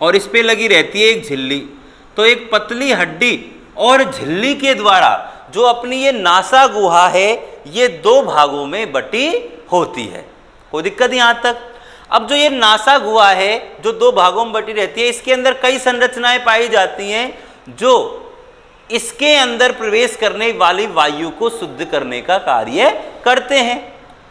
और इस पे लगी रहती है एक झिल्ली। तो एक पतली हड्डी और झिल्ली के द्वारा जो अपनी ये नासा गुहा है ये दो भागों में बटी होती है। कोई दिक्कत यहाँ तक? अब जो ये नासा गुहा है जो दो भागों में बटी रहती है, इसके अंदर कई संरचनाएं पाई जाती हैं जो इसके अंदर प्रवेश करने वाली वायु को शुद्ध करने का कार्य करते हैं।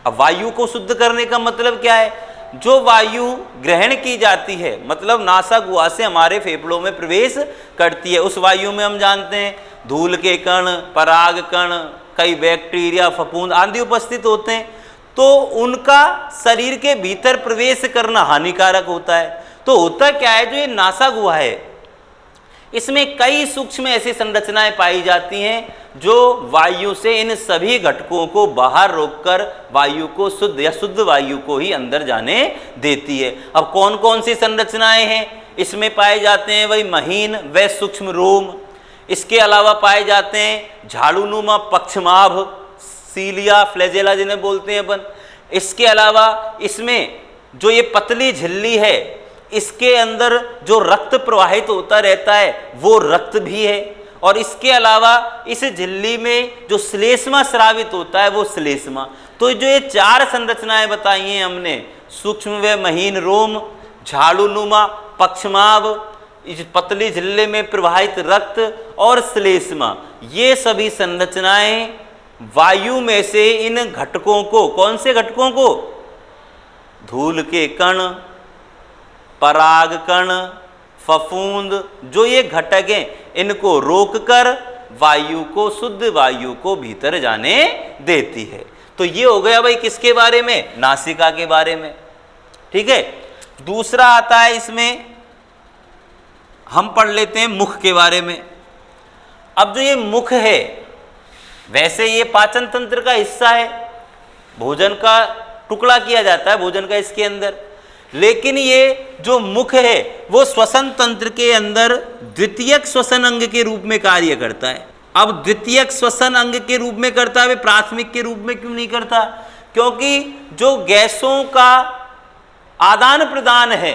अब वायु को शुद्ध करने का मतलब क्या है? जो वायु ग्रहण की जाती है, मतलब नासा गुहा से हमारे फेफड़ों में प्रवेश करती है, उस वायु में हम जानते हैं धूल के कण, पराग कण, कई बैक्टीरिया, फफूंद आदि उपस्थित होते हैं। तो उनका शरीर के भीतर प्रवेश करना हानिकारक होता है। तो होता क्या है, जो ये नासा गुहा है इसमें कई सूक्ष्म ऐसी संरचनाएं पाई जाती हैं जो वायु से इन सभी घटकों को बाहर रोककर वायु को शुद्ध या शुद्ध वायु को ही अंदर जाने देती है। अब कौन कौन सी संरचनाएं हैं? इसमें पाए जाते हैं वही महीन व सूक्ष्म रोम, इसके अलावा पाए जाते हैं झाड़ूनुमा पक्षमाभ, सीलिया, फ्लैजेला जिन्हें बोलते हैं अपन। इसके अलावा इसमें जो ये पतली झिल्ली है इसके अंदर जो रक्त प्रवाहित होता रहता है वो रक्त भी है, और इसके अलावा इस झिल्ली में जो श्लेष्मा स्रावित होता है वो श्लेष्मा। तो जो ये चार संरचनाएं बताई हैं हमने, सूक्ष्म व महीन रोम, झाड़ूनुमा पक्षमाभ, इस पतली झिल्ली में प्रवाहित रक्त और श्लेष्मा, ये सभी संरचनाएं वायु में से इन घटकों को, कौन से घटकों को? धूल के कण, पराग कण, फफूंद, जो ये घटक हैं इनको रोककर वायु को, शुद्ध वायु को भीतर जाने देती है। तो ये हो गया भाई किसके बारे में? नासिका के बारे में। ठीक है। दूसरा आता है इसमें, हम पढ़ लेते हैं मुख के बारे में। अब जो ये मुख है, वैसे ये पाचन तंत्र का हिस्सा है, भोजन का टुकड़ा किया जाता है भोजन का इसके अंदर, लेकिन ये जो मुख है वो श्वसन तंत्र के अंदर द्वितीयक श्वसन अंग के रूप में कार्य करता है। अब द्वितीयक श्वसन अंग के रूप में करता है, वे प्राथमिक के रूप में क्यों नहीं करता? क्योंकि जो गैसों का आदान प्रदान है,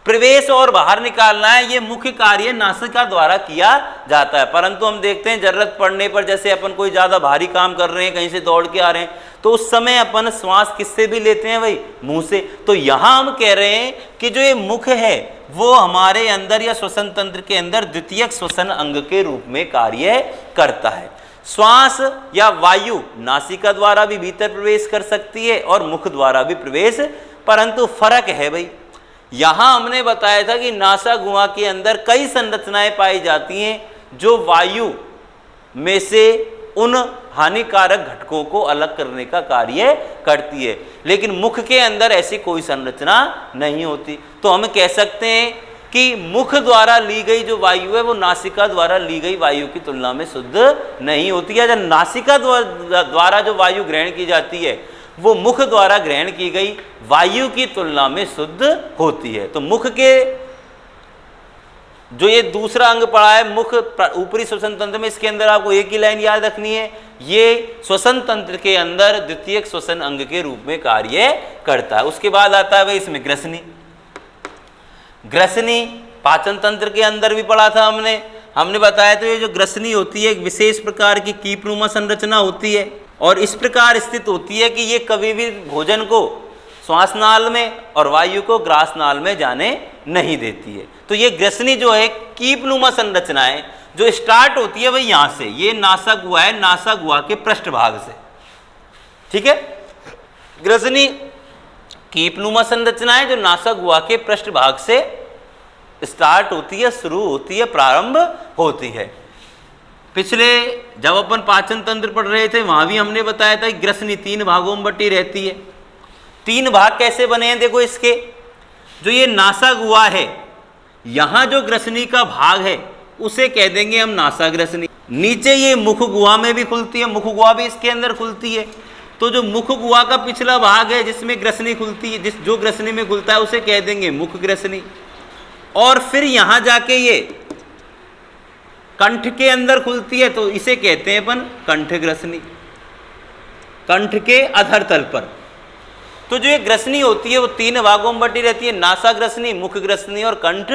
प्रवेश और बाहर निकालना है, ये मुख्य कार्य नासिका द्वारा किया जाता है। परंतु हम देखते हैं जरूरत पड़ने पर, जैसे अपन कोई ज़्यादा भारी काम कर रहे हैं, कहीं से दौड़ के आ रहे हैं, तो उस समय अपन श्वास किससे भी लेते हैं भाई? मुंह से। तो यहाँ हम कह रहे हैं कि जो ये मुख है वो हमारे अंदर या श्वसन तंत्र के अंदर द्वितीयक श्वसन अंग के रूप में कार्य करता है। श्वास या वायु नासिका द्वारा भी भीतर प्रवेश कर सकती है और मुख द्वारा भी प्रवेश, परंतु फर्क है भाई। यहाँ हमने बताया था कि नासा गुहा के अंदर कई संरचनाएं पाई जाती हैं जो वायु में से उन हानिकारक घटकों को अलग करने का कार्य करती है, लेकिन मुख के अंदर ऐसी कोई संरचना नहीं होती। तो हम कह सकते हैं कि मुख द्वारा ली गई जो वायु है वो नासिका द्वारा ली गई वायु की तुलना में शुद्ध नहीं होती है। जब नासिका द्वारा जो वायु ग्रहण की जाती है वो मुख द्वारा ग्रहण की गई वायु की तुलना में शुद्ध होती है। तो मुख के जो ये दूसरा अंग पड़ा है मुख, ऊपरी श्वसन तंत्र में, इसके अंदर आपको एक ही लाइन याद रखनी है, ये श्वसन तंत्र के अंदर द्वितीयक श्वसन अंग के रूप में कार्य करता है। उसके बाद आता है भाई इसमें ग्रसनी। ग्रसनी पाचन तंत्र के अंदर भी पढ़ा था हमने बताया। तो ये जो ग्रसनी होती है एक विशेष प्रकार की कीपनुमा संरचना होती है और इस प्रकार स्थित होती है कि ये कभी भी भोजन को श्वासनाल में और वायु को ग्रासनाल में जाने नहीं देती है। तो ये ग्रसनी जो है कीपनुमा संरचना है जो स्टार्ट होती है भाई यहाँ से, ये नासा गुहा है, नासा गुहा के पृष्ठभाग से। ठीक है। ग्रसनी कीपनुमा संरचना है जो नासा गुहा के पृष्ठभाग से स्टार्ट होती है, शुरू होती है, प्रारंभ होती है। पिछले जब अपन पाचन तंत्र पढ़ रहे थे वहां भी हमने बताया था कि ग्रसनी 3 भागों में बटी रहती है। 3 भाग कैसे बने हैं? देखो इसके, जो ये नासा गुहा है, यहाँ जो ग्रसनी का भाग है उसे कह देंगे हम नासा ग्रसनी। नीचे ये मुख गुहा में भी खुलती है, मुख गुहा भी इसके अंदर खुलती है। तो जो मुख गुहा का पिछला भाग है जिसमें ग्रसनी खुलती है, जो ग्रसनी में खुलता है उसे कह देंगे मुख ग्रसनी। और फिर यहाँ जाके ये कंठ के अंदर खुलती है तो इसे कहते हैं अपन कंठ ग्रसनी, कंठ के अधर तल पर। तो जो ये ग्रसनी होती है वो 3 भागों में बटी रहती है, नासा ग्रसनी, मुख ग्रसनी और कंठ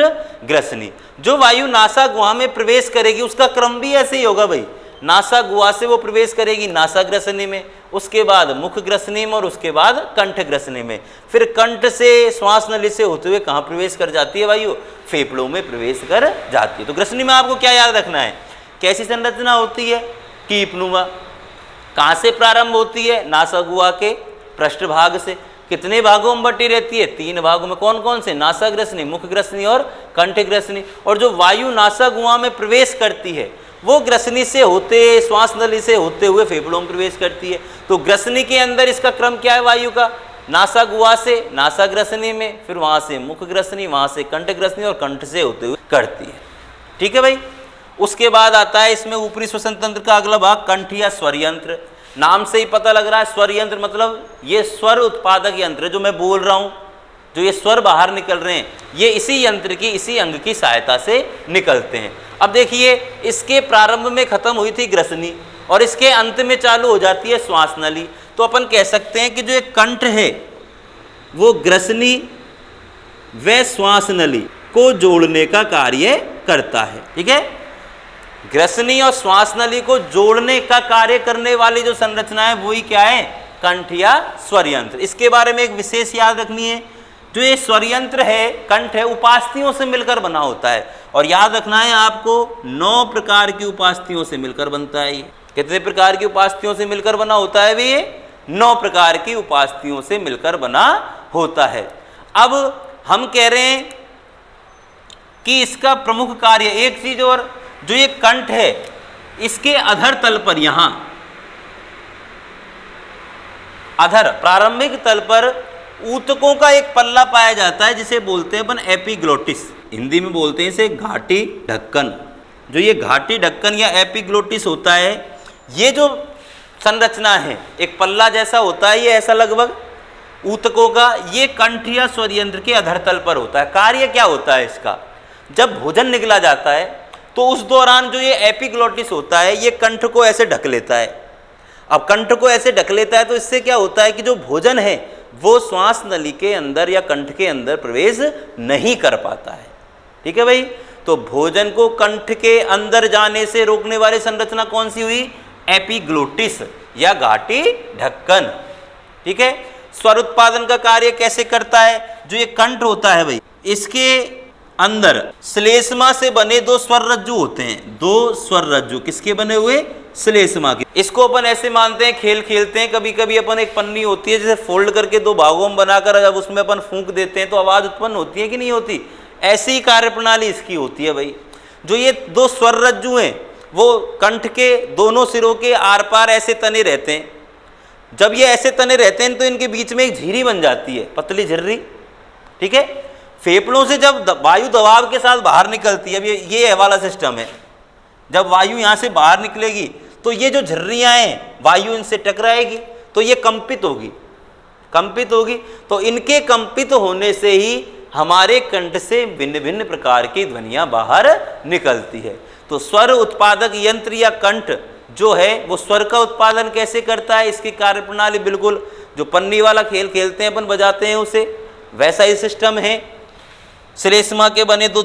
ग्रसनी। जो वायु नासा गुहा में प्रवेश करेगी उसका क्रम भी ऐसे ही होगा भाई, नासा गुहा से वो प्रवेश करेगी नासा ग्रसनी में, उसके बाद मुख ग्रसनी में और उसके बाद कंठ ग्रसनी में। फिर कंठ से श्वास नली से होते हुए कहाँ प्रवेश कर जाती है वायु? फेफड़ों में प्रवेश कर जाती है। तो ग्रसनी में आपको क्या याद रखना है, कैसी संरचना होती है? कीपनुमा। कहाँ से प्रारंभ होती है? नासा गुहा के पृष्ठभाग से। कितने भागों में बटी रहती है? 3 भागों में। कौन कौन से? नासा ग्रसनी, मुख ग्रसनी और कंठ ग्रसनी। और जो वायु नासा गुहा में प्रवेश करती है वो ग्रसनी से होते, श्वास नली से होते हुए फेफड़ों में प्रवेश करती है। तो ग्रसनी के अंदर इसका क्रम क्या है वायु का? नासा गुहा से नासा ग्रसनी में, फिर वहाँ से मुख ग्रसनी, वहाँ से कंठ ग्रसनी और कंठ से होते हुए करती है। ठीक है भाई। उसके बाद आता है इसमें ऊपरी श्वसन तंत्र का अगला भाग कंठ या स्वर यंत्र। नाम से ही पता लग रहा है स्वर यंत्र मतलब ये स्वर उत्पादक यंत्र, जो मैं बोल रहा हूँ, जो ये स्वर बाहर निकल रहे हैं, ये इसी यंत्र की, इसी अंग की सहायता से निकलते हैं। अब देखिए, इसके प्रारंभ में खत्म हुई थी ग्रसनी और इसके अंत में चालू हो जाती है श्वास नली। तो अपन कह सकते हैं कि जो एक कंठ है वो ग्रसनी व श्वास नली को जोड़ने का कार्य करता है। ठीक है, ग्रसनी और श्वास नली को जोड़ने का कार्य करने वाली जो संरचना है वही क्या है? कंठ या स्वर यंत्र। इसके बारे में एक विशेष याद रखनी है, जो ये स्वर यंत्र है, कंठ है, उपास्थियों से मिलकर बना होता है। और याद रखना है आपको 9 प्रकार की उपास्थियों से मिलकर बनता है। ये कितने प्रकार की उपास्थियों से मिलकर बना होता है? भी ये 9 प्रकार की उपास्थियों से मिलकर बना होता है। अब हम कह रहे हैं कि इसका प्रमुख कार्य, एक चीज और, जो ये कंठ है इसके अधर तल पर, यहां अधर प्रारंभिक तल पर ऊतकों का एक पल्ला पाया जाता है जिसे बोलते हैं अपन एपिग्लोटिस। हिंदी में बोलते हैं इसे घाटी ढक्कन। जो ये घाटी ढक्कन या एपिग्लोटिस होता है, ये जो संरचना है एक पल्ला जैसा होता है, ये ऐसा लगभग ऊतकों का, ये कंठ या स्वर यंत्र के अधर तल पर होता है। कार्य क्या होता है इसका? जब भोजन निकला जाता है तो उस दौरान जो ये एपिग्लोटिस होता है ये कंठ को ऐसे ढक लेता है। अब कंठ को ऐसे ढक लेता है तो इससे क्या होता है कि जो भोजन है वो श्वास नली के अंदर या कंठ के अंदर प्रवेश नहीं कर पाता है। ठीक है भाई। तो भोजन को कंठ के अंदर जाने से रोकने वाली संरचना कौन सी हुई? एपिग्लोटिस या घाटी ढक्कन। ठीक है। स्वर उत्पादन का कार्य कैसे करता है? जो ये कंठ होता है भाई, इसके अंदर श्लेष्मा से बने 2 स्वर रज्जु होते हैं। 2 स्वर रज्जु किसके बने हुए? श्लेष्मा के। इसको अपन ऐसे मानते हैं, खेल खेलते हैं कभी कभी अपन, एक पन्नी होती है जिसे फोल्ड करके 2 भागों में बनाकर जब उसमें अपन फूंक देते हैं तो आवाज उत्पन्न होती है कि नहीं होती? ऐसी ही कार्य प्रणाली इसकी होती है भाई। जो ये 2 स्वर रज्जु हैं वो कंठ के दोनों सिरों के आर पार ऐसे तने रहते हैं। जब ये ऐसे तने रहते हैं तो इनके बीच में एक झिर्री बन जाती है, पतली झिर्री। ठीक है। फेफड़ों से जब वायु दबाव के साथ बाहर निकलती है, अब ये वाला सिस्टम है, जब वायु यहाँ से बाहर निकलेगी तो ये जो झिर्रियाँ हैं वायु इनसे टकराएगी तो ये कंपित होगी। तो इनके कंपित होने से ही हमारे कंठ से भिन्न भिन्न प्रकार की ध्वनियाँ बाहर निकलती है। तो स्वर उत्पादक यंत्र या कंठ जो है वो स्वर का उत्पादन कैसे करता है? इसकी कार्यप्रणाली बिल्कुल जो पन्नी वाला खेल खेलते हैं अपन, बजाते हैं उसे, वैसा ही सिस्टम है। श्लेष्मा के बने 2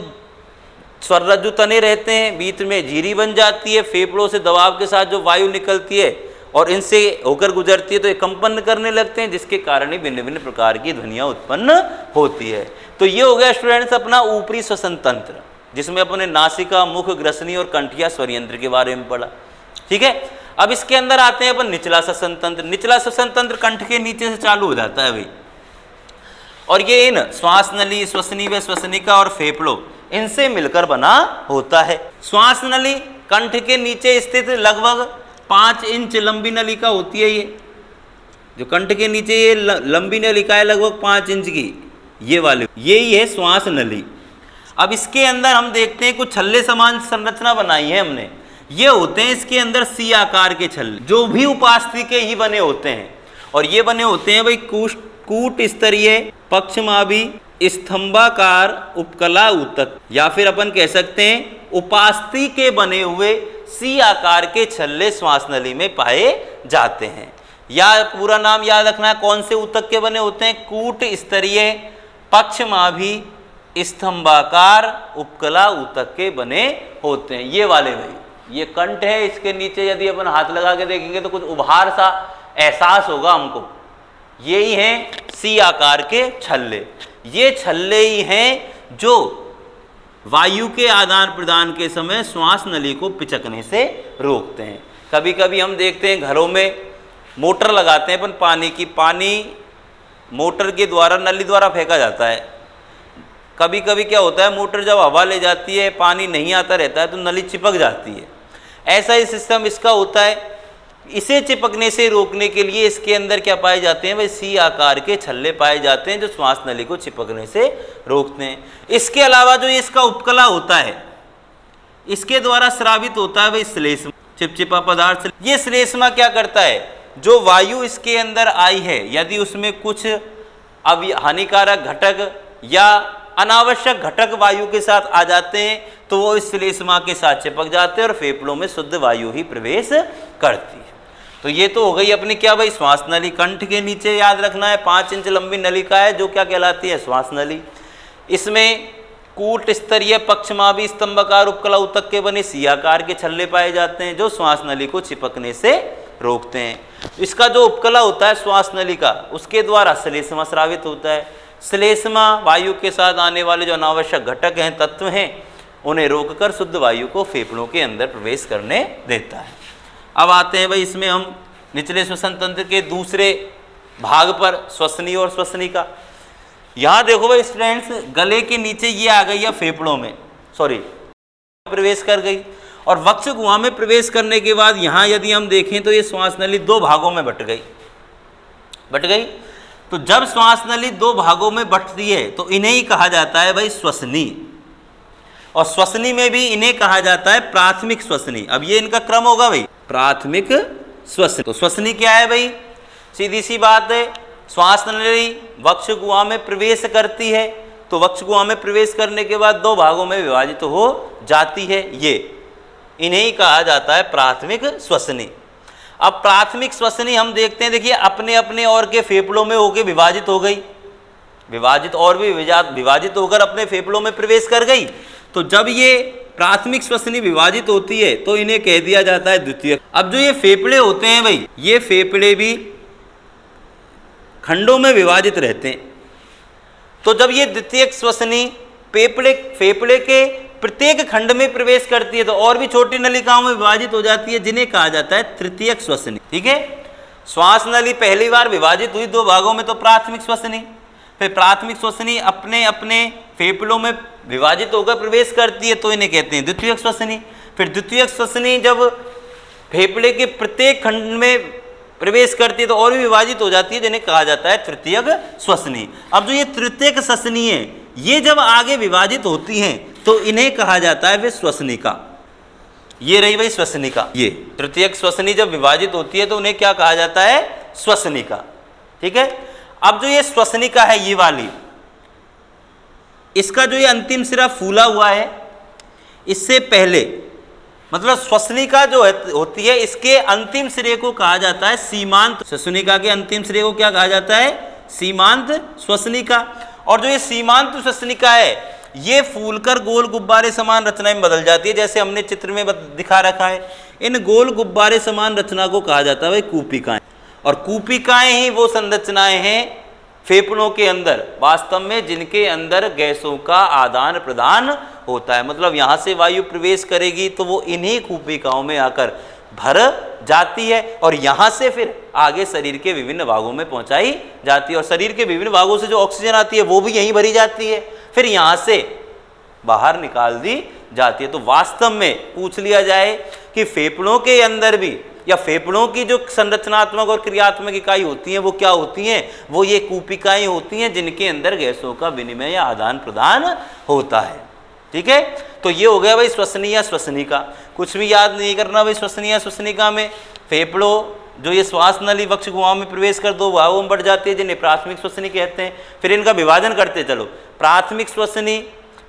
स्वर रज्जु तने रहते हैं, बीच में झिरी बन जाती है, फेफड़ों से दबाव के साथ जो वायु निकलती है और इनसे होकर गुजरती है तो ये कंपन करने लगते हैं, जिसके कारण ही भिन्न भिन्न प्रकार की ध्वनियाँ उत्पन्न होती है। तो ये हो गया स्टूडेंट्स अपना ऊपरी श्वसन तंत्र, जिसमें अपने नासिका, मुख, ग्रसनी और कंठ या स्वर यंत्र के बारे में पढ़ा। ठीक है। अब इसके अंदर आते हैं अपन निचला श्वसन तंत्र। निचला श्वसन तंत्र कंठ के नीचे से चालू हो जाता है भाई, और ये इन श्वास नली, श्वसनी व श्वसनिका और फेफड़ों इनसे मिलकर बना होता है। श्वास नली कंठ के नीचे स्थित लगभग 5 इंच लंबी नलिका होती है। ये जो कंठ के नीचे ये लंबी नलिका है लगभग 5 इंच की, ये वाली यही है श्वास नली। अब इसके अंदर हम देखते हैं कुछ छल्ले समान संरचना बनाई है हमने। ये होते हैं इसके अंदर सी आकार के छल्ले, जो भी उपास्थि के ही बने होते हैं। और ये बने होते हैं भाई कूट स्तरीय पक्षमाभि स्तंभाकार उपकला ऊतक, या फिर अपन कह सकते हैं उपास्थि के बने हुए सी आकार के छल्ले श्वास नली में पाए जाते हैं। या पूरा नाम याद रखना है, कौन से ऊतक के बने होते हैं? कूट स्तरीय पक्षमाभी स्तंभाकार उपकला ऊतक के बने होते हैं। ये वाले भाई, ये कंठ है, इसके नीचे यदि अपन हाथ लगा के देखेंगे तो कुछ उभार सा एहसास होगा हमको। यही हैं सी आकार के छल्ले। ये छल्ले ही हैं जो वायु के आदान प्रदान के समय श्वास नली को पिचकने से रोकते हैं। कभी कभी हम देखते हैं घरों में मोटर लगाते हैं अपन पानी की, पानी मोटर के द्वारा नली द्वारा फेंका जाता है। कभी कभी क्या होता है, मोटर जब हवा ले जाती है, पानी नहीं आता रहता है तो नली चिपक जाती है। ऐसा ही सिस्टम इसका होता है। इसे चिपकने से रोकने के लिए इसके अंदर क्या पाए जाते हैं? भाई सी आकार के छल्ले पाए जाते हैं जो श्वास नली को चिपकने से रोकते हैं। इसके अलावा जो इसका उपकला होता है, इसके द्वारा स्रावित होता है भाई श्लेष्मा, चिपचिपा पदार्थ। ये श्लेष्मा क्या करता है? जो वायु इसके अंदर आई है, यदि उसमें कुछ अब हानिकारक घटक या अनावश्यक घटक वायु के साथ आ जाते हैं तो वो इस श्लेष्मा के साथ चिपक जाते हैं और फेफड़ों में शुद्ध वायु ही प्रवेश करती है। तो ये तो हो गई अपनी क्या भाई, श्वास नली। कंठ के नीचे याद रखना है 5 इंच लंबी नलिका है जो क्या कहलाती है? श्वास नली। इसमें कूट स्तरीय पक्षमाभी स्तंभाकार उपकला ऊतक के बने सी आकार के छल्ले पाए जाते हैं जो श्वास नली को चिपकने से रोकते हैं। इसका जो उपकला होता है श्वास नली का, उसके द्वारा श्लेष्मा स्रावित होता है। श्लेष्मा वायु के साथ आने वाले जो अनावश्यक घटक हैं, तत्व हैं, उन्हें रोककर शुद्ध वायु को फेफड़ों के अंदर प्रवेश करने देता है। अब आते हैं भाई इसमें हम निचले श्वसन तंत्र के दूसरे भाग पर, श्वसनी और श्वसनिका। यहाँ देखो भाई स्टूडेंट्स, गले के नीचे ये आ गई या फेफड़ों में प्रवेश कर गई और वक्ष गुहा में प्रवेश करने के बाद यहाँ यदि हम देखें तो ये श्वास नली 2 भागों में बट गई। तो जब श्वास नली 2 भागों में बटती है तो इन्हें ही कहा जाता है भाई श्वसनी, और श्वसनी में भी इन्हें कहा जाता है प्राथमिक श्वसनी। अब ये इनका क्रम होगा भाई, प्राथमिक श्वसनी। तो श्वसनी क्या है भाई? सीधी सी बात है, श्वास नली वक्ष गुहा में प्रवेश करती है तो वक्ष गुहा में प्रवेश करने के बाद 2 भागों में विभाजित हो जाती है। ये इन्हें ही कहा जाता है प्राथमिक श्वसनी। अब प्राथमिक श्वसनी हम देखते हैं, देखिए अपने अपने और के फेफड़ों में होकर विभाजित हो गई, विभाजित और भी विभाजित होकर अपने फेफड़ों में प्रवेश कर गई। तो जब ये प्राथमिक श्वसनी विभाजित होती है तो इन्हें कह दिया जाता है द्वितीयक। अब जो ये फेफड़े होते हैं भाई, ये फेफड़े भी खंडों में विभाजित रहते हैं। तो जब ये द्वितीयक श्वसनी फेफड़े के प्रत्येक खंड में प्रवेश करती है तो और भी छोटी नलिकाओं में विभाजित हो जाती है, जिन्हें कहा जाता है तृतीयक श्वसनी। ठीक है, श्वास नली पहली बार विभाजित हुई 2 भागों में तो प्राथमिक श्वसनी, फिर प्राथमिक श्वसनी अपने अपने फेफड़ों में विभाजित होकर प्रवेश करती है तो इन्हें कहते हैं द्वितीयक श्वसनी। फिर द्वितीयक श्वसनी जब फेफड़े के प्रत्येक खंड में प्रवेश करती है तो और भी विभाजित हो जाती है, जिन्हें कहा जाता है तृतीयक श्वसनी। अब जो ये तृतीयक श्वसनी है, ये जब आगे विभाजित होती हैं तो इन्हें कहा जाता है श्वसनिका। ये रही भाई श्वसनिका। ये तृतीयक श्वसनी जब विभाजित होती है तो उन्हें क्या कहा जाता है? श्वसनिका। ठीक है, अब जो ये श्वसनिका है ये वाली, इसका जो ये अंतिम सिरा फूला हुआ है, इससे पहले मतलब श्वसनिका जो होती है, इसके अंतिम सिरे को कहा जाता है सीमांत। श्वसनिका के अंतिम सिरे को क्या कहा जाता है? सीमांत श्वसनिका। और जो ये सीमांत श्वसनिका है, ये फूलकर गोल गुब्बारे समान रचना में बदल जाती है, जैसे हमने चित्र में दिखा रखा है। इन गोल गुब्बारे समान रचना को कहा जाता है भाई कूपिकाएं। और कूपिकाएं ही वो संरचनाएं हैं फेफड़ों के अंदर वास्तव में जिनके अंदर गैसों का आदान प्रदान होता है। मतलब यहाँ से वायु प्रवेश करेगी तो वो इन्हीं कूपिकाओं में आकर भर जाती है और यहाँ से फिर आगे शरीर के विभिन्न भागों में पहुँचाई जाती है, और शरीर के विभिन्न भागों से जो ऑक्सीजन आती है वो भी यहीं भरी जाती है, फिर यहाँ से बाहर निकाल दी जाती है। तो वास्तव में पूछ लिया जाए कि फेफड़ों के अंदर भी या फेफड़ों की जो संरचनात्मक और क्रियात्मक इकाई होती हैं वो क्या होती हैं? वो ये कूपिकाएं होती हैं जिनके अंदर गैसों का विनिमय या आदान प्रदान होता है। ठीक है, तो ये हो गया भाई श्वसनी या श्वसनिका। कुछ भी याद नहीं करना भाई श्वसनी या श्वसनिका में। फेफड़ों जो ये श्वास नली वक्ष गुहा में प्रवेश कर 2 भागों में बढ़ जाती है, जिन्हें प्राथमिक श्वसनी कहते हैं। फिर इनका विभाजन करते चलो। प्राथमिक श्वसनी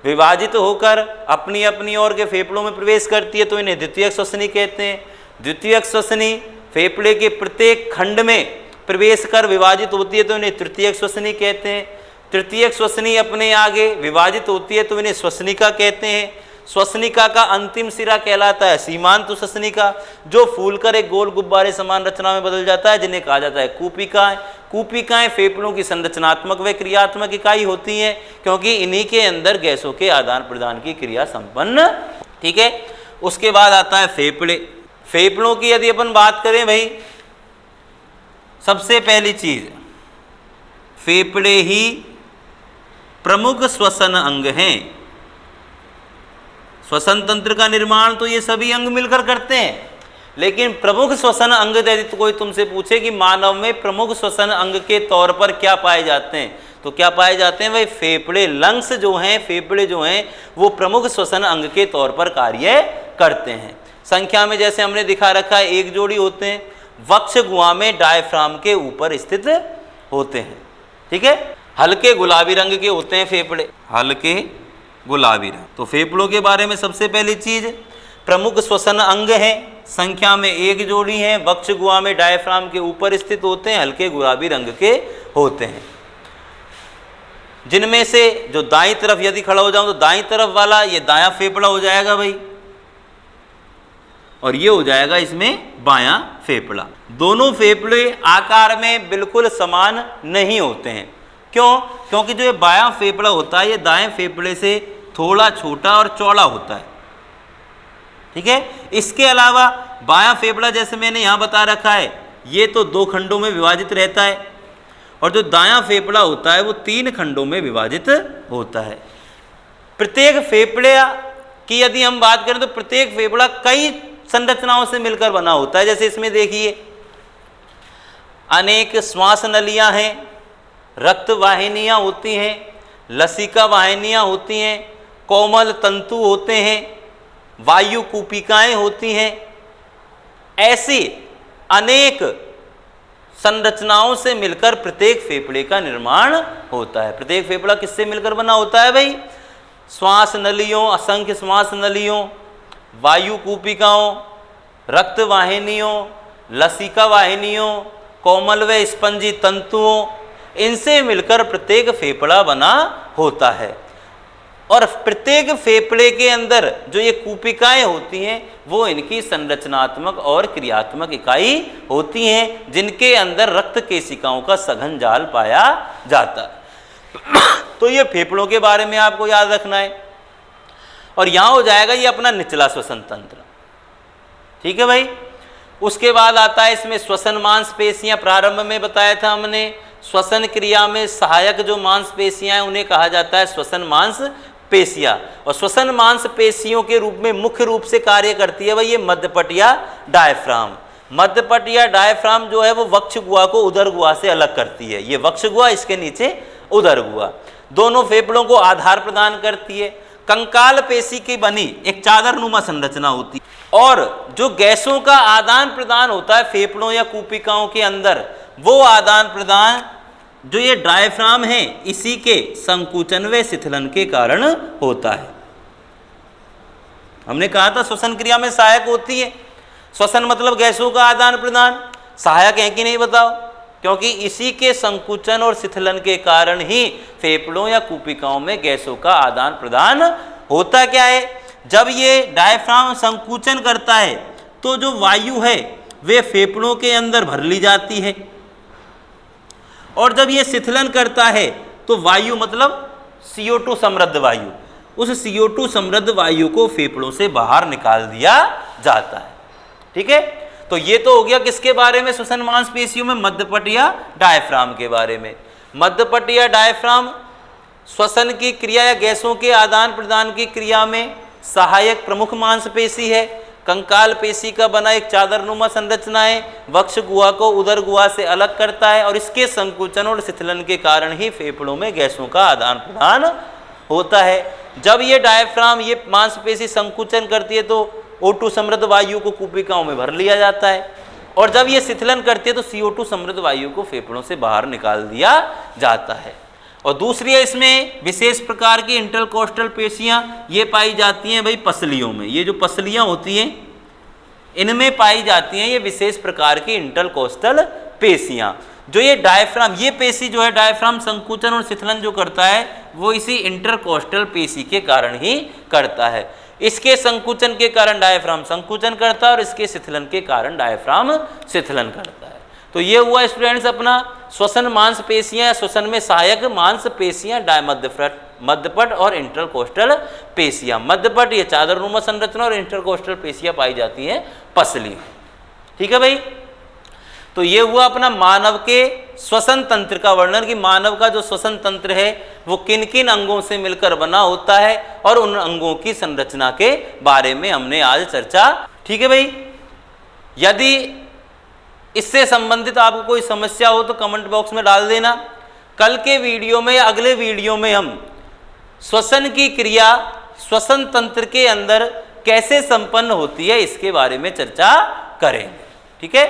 विभाजित होकर अपनी अपनी ओर के फेफड़ों में प्रवेश करती है तो इन्हें द्वितीयक श्वसनी कहते हैं। द्वितीयक श्वसनी फेफड़े के प्रत्येक खंड में प्रवेश कर विभाजित होती है तो इन्हें तृतीयक श्वसनी कहते हैं। तृतीयक श्वसनी अपने आगे विभाजित होती है तो इन्हें श्वसनिका कहते हैं। श्वसनिका का अंतिम सिरा कहलाता है सीमांत श्वसनिका, जो फूलकर एक गोल गुब्बारे समान रचना में बदल जाता है, जिन्हें कहा जाता है कूपिकाएं। कूपिकाएं फेफड़ों की संरचनात्मक व क्रियात्मक इकाई होती हैं, क्योंकि इन्हीं के अंदर गैसों के आदान प्रदान की क्रिया संपन्न। ठीक है, उसके बाद आता है फेफड़े। फेफड़ों की यदि अपन बात करें भाई, सबसे पहली चीज फेफड़े ही प्रमुख श्वसन अंग हैं। श्वसन तंत्र का निर्माण तो ये सभी अंग मिलकर करते हैं, लेकिन प्रमुख श्वसन अंग यदि तो कोई तुमसे पूछे कि मानव में प्रमुख श्वसन अंग के तौर पर क्या पाए जाते हैं, तो क्या पाए जाते हैं भाई? फेफड़े, लंग्स जो हैं, फेफड़े जो हैं वो प्रमुख श्वसन अंग के तौर पर कार्य करते हैं। संख्या में जैसे हमने दिखा रखा है, एक जोड़ी होते हैं, वक्ष गुहा में डायफ्राम के ऊपर स्थित होते हैं। ठीक है, हल्के गुलाबी रंग के होते हैं फेफड़े, हल्के गुलाबी रंग। तो फेफड़ों के बारे में सबसे पहली चीज प्रमुख श्वसन अंग है, संख्या में एक जोड़ी है, वक्ष गुहा में डायफ्राम के ऊपर स्थित होते हैं, हल्के गुलाबी रंग के होते हैं। जिनमें से जो दाईं तरफ यदि खड़ा हो जाऊं तो दाईं तरफ वाला ये दायां फेफड़ा हो जाएगा भाई, और ये हो जाएगा इसमें बायां फेफड़ा। दोनों फेफड़े आकार में बिल्कुल समान नहीं होते हैं। क्यों? क्योंकि जो ये बायां फेफड़ा होता है ये दाएं फेफड़े से थोड़ा छोटा और चौड़ा होता है। ठीक है, इसके अलावा बायां फेफड़ा जैसे मैंने यहां बता रखा है, ये तो 2 खंडों में विभाजित रहता है, और जो दायां फेफड़ा होता है वो 3 खंडों में विभाजित होता है। प्रत्येक फेफड़े की यदि हम बात करें तो प्रत्येक फेफड़ा कई संरचनाओं से मिलकर बना होता है। जैसे इसमें देखिए, अनेक श्वास नलियां हैं, रक्त वाहिनियां होती हैं, लसिका वाहिनियां होती हैं, कोमल तंतु होते हैं, वायु कूपिकाएं होती हैं। ऐसी अनेक संरचनाओं से मिलकर प्रत्येक फेफड़े का निर्माण होता है। प्रत्येक फेफड़ा किससे मिलकर बना होता है भाई? श्वास नलियों, असंख्य श्वास नलियों, वायु कूपिकाओं, रक्त वाहिनियों, लसिका वाहिनियों, कोमल व स्पंजी तंतुओं, इनसे मिलकर प्रत्येक फेफड़ा बना होता है। और प्रत्येक फेफड़े के अंदर जो ये कूपिकाएं होती हैं वो इनकी संरचनात्मक और क्रियात्मक इकाई होती हैं, जिनके अंदर रक्त केशिकाओं का सघन जाल पाया जाता है। तो ये फेफड़ों के बारे में आपको याद रखना है। और यहाँ हो जाएगा ये अपना निचला श्वसन तंत्र। ठीक है भाई, उसके बाद आता है इसमें श्वसन मांसपेशियां। प्रारंभ में बताया था हमने, श्वसन क्रिया में सहायक जो मांसपेशियां हैं उन्हें कहा जाता है श्वसन मांसपेशियां। और श्वसन मांसपेशियों के रूप में मुख्य रूप से कार्य करती है भाई ये मध्यपट या डायफ्राम। मध्यपट या डायफ्राम जो है वो वक्ष गुहा को उदर गुहा से अलग करती है। ये वक्ष गुहा, इसके नीचे उदर गुहा, दोनों फेफड़ों को आधार प्रदान करती है। कंकाल पेशी की बनी एक चादरनुमा संरचना होती है, और जो गैसों का आदान प्रदान होता है फेफड़ों या कूपिकाओं के अंदर, वो आदान प्रदान जो ये डायफ्राम है इसी के संकुचन व शिथिलन के कारण होता है। हमने कहा था श्वसन क्रिया में सहायक होती है। श्वसन मतलब गैसों का आदान प्रदान, सहायक है कि नहीं बताओ? क्योंकि इसी के संकुचन और शिथिलन के कारण ही फेफड़ों या कूपिकाओं में गैसों का आदान प्रदान होता। क्या है, जब ये डायफ्राम संकुचन करता है तो जो वायु है वे फेफड़ों के अंदर भर ली जाती है, और जब ये शिथिलन करता है तो वायु मतलब CO2 समृद्ध वायु, उस CO2 समृद्ध वायु को फेफड़ों से बाहर निकाल दिया जाता है। ठीक है, तो ये तो हो गया किसके बारे में? श्वसन मांसपेशियों में मध्यपट या डायफ्राम के बारे में। मध्यपट या डायफ्राम श्वसन की क्रिया या गैसों के आदान प्रदान की क्रिया में सहायक प्रमुख मांसपेशी है। कंकाल पेशी का बना एक चादरनुमा संरचना है, वक्ष गुहा को उदर गुहा से अलग करता है, और इसके संकुचन और शिथिलन के कारण ही फेफड़ों में गैसों का आदान प्रदान होता है। जब ये डायफ्राम ये मांसपेशी संकुचन करती है तो O2 समृद्ध वायु को कूपिकाओं में भर लिया जाता है, और जब ये शिथिलन करती है तो CO2 समृद्ध वायु को फेफड़ों से बाहर निकाल दिया जाता है। और दूसरी है इसमें विशेष प्रकार की इंटरकोस्टल पेशियां, ये पाई जाती हैं भाई पसलियों में। ये जो पसलियां होती हैं इनमें पाई जाती हैं ये विशेष प्रकार की इंटरकोस्टल पेशियां। जो ये डायफ्राम, ये पेशी जो है डायफ्राम संकुचन और शिथिलन जो करता है वो इसी इंटरकोस्टल पेशी के कारण ही करता है। इसके संकुचन के कारण डायफ्राम संकुचन करता है और इसके शिथिलन के कारण डायफ्राम शिथिलन करता है। तो ये हुआ स्टूडेंट्स अपना श्वसन मांसपेशियां, श्वसन में सहायक मांसपेशियां मध्यपट और इंटरकोस्टल पेशियां। मध्यपट ये चादरनुमा संरचना और इंटरकोस्टल पेशियां पाई जाती हैं पसली। ठीक है भाई, तो ये हुआ अपना मानव के श्वसन तंत्र का वर्णन कि मानव का जो श्वसन तंत्र है वो किन किन अंगों से मिलकर बना होता है और उन अंगों की संरचना के बारे में हमने आज चर्चा। ठीक है भाई, यदि इससे संबंधित आपको कोई समस्या हो तो कमेंट बॉक्स में डाल देना। कल के वीडियो में या अगले वीडियो में हम श्वसन की क्रिया श्वसन तंत्र के अंदर कैसे संपन्न होती है इसके बारे में चर्चा करेंगे। ठीक है।